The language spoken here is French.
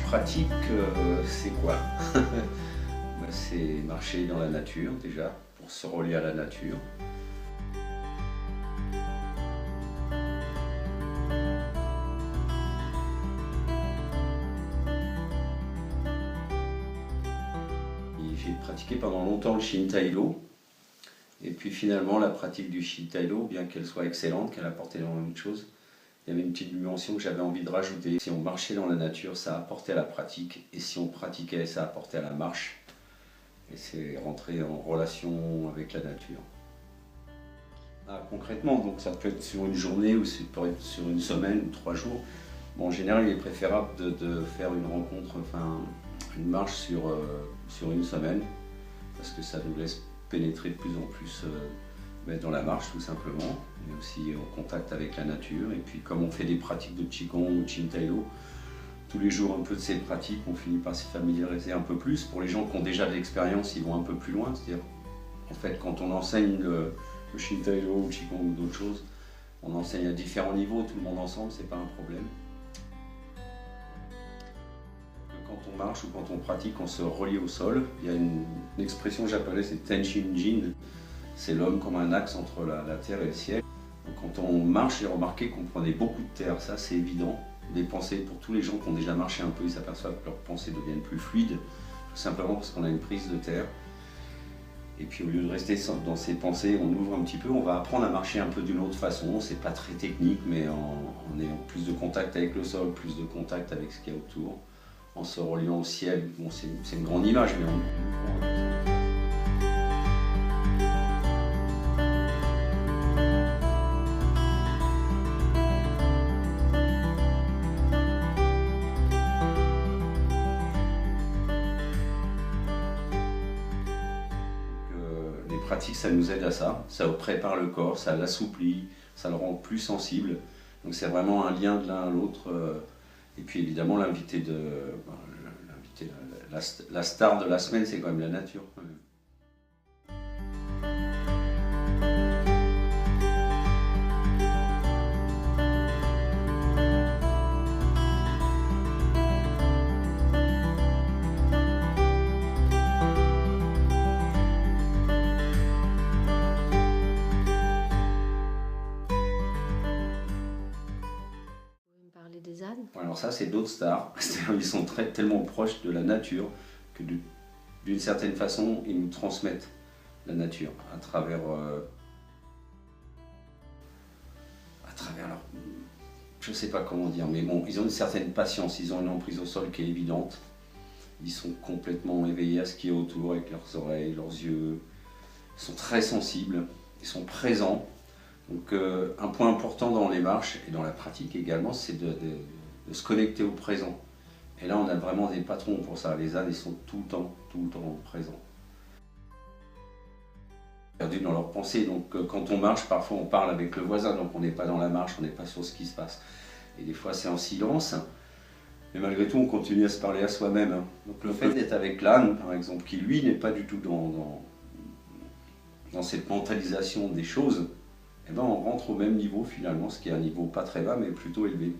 pratique, c'est quoi? C'est marcher dans la nature déjà, pour se relier à la nature. J'ai pratiqué pendant longtemps le Shin Tai-Lo. Et puis finalement, la pratique du Shin Tai-Lo, bien qu'elle soit excellente, qu'elle apporte énormément de choses, il y avait une petite dimension que j'avais envie de rajouter. Si on marchait dans la nature, ça apportait à la pratique. Et si on pratiquait, ça apportait à la marche. Et c'est rentrer en relation avec la nature. Concrètement, donc ça peut être sur une journée ou ça peut être sur une semaine ou 3 jours. Bon, en général, il est préférable de faire une rencontre, enfin une marche sur une semaine, parce que ça nous laisse pénétrer de plus en plus dans la marche tout simplement, mais aussi en contact avec la nature. Et puis comme on fait des pratiques de Qigong ou Shin Tai-Lo, tous les jours un peu de ces pratiques, on finit par s'y familiariser un peu plus. Pour les gens qui ont déjà de l'expérience, ils vont un peu plus loin. C'est-à-dire, en fait, quand on enseigne le Shin Tai-Lo ou le Qigong ou d'autres choses, on enseigne à différents niveaux, tout le monde ensemble, c'est pas un problème. Quand on marche ou quand on pratique, on se relie au sol. Il y a une expression que j'appelais, c'est Tenshin Jin. C'est l'homme comme un axe entre la terre et le ciel. Donc, quand on marche, j'ai remarqué qu'on prenait beaucoup de terre, ça c'est évident. Des pensées, pour tous les gens qui ont déjà marché un peu, ils s'aperçoivent que leurs pensées deviennent plus fluides, tout simplement parce qu'on a une prise de terre. Et puis au lieu de rester dans ces pensées, on ouvre un petit peu, on va apprendre à marcher un peu d'une autre façon. C'est pas très technique, mais en ayant plus de contact avec le sol, plus de contact avec ce qu'il y a autour, en se reliant au ciel. Bon, c'est une grande image, mais les pratiques, ça nous aide à ça. Ça prépare le corps, ça l'assouplit, ça le rend plus sensible. Donc c'est vraiment un lien de l'un à l'autre. Et puis évidemment, la star de la semaine, c'est quand même la nature. Des ânes? Alors ça, c'est d'autres stars. Ils sont tellement proches de la nature que d'une certaine façon, ils nous transmettent la nature à travers leur... Je ne sais pas comment dire, mais bon, ils ont une certaine patience, ils ont une emprise au sol qui est évidente. Ils sont complètement éveillés à ce qui est autour, avec leurs oreilles, leurs yeux. Ils sont très sensibles, ils sont présents. Donc un point important dans les marches et dans la pratique également, c'est de se connecter au présent. Et là, on a vraiment des patrons pour ça. Les ânes, ils sont tout le temps présents. Perdus dans leurs pensées. Donc quand on marche, parfois on parle avec le voisin, donc on n'est pas dans la marche, on n'est pas sur ce qui se passe. Et des fois c'est en silence, mais malgré tout on continue à se parler à soi-même. Donc le fait d'être avec l'âne, par exemple, qui lui n'est pas du tout dans cette mentalisation des choses, eh ben, on rentre au même niveau finalement, ce qui est un niveau pas très bas mais plutôt élevé.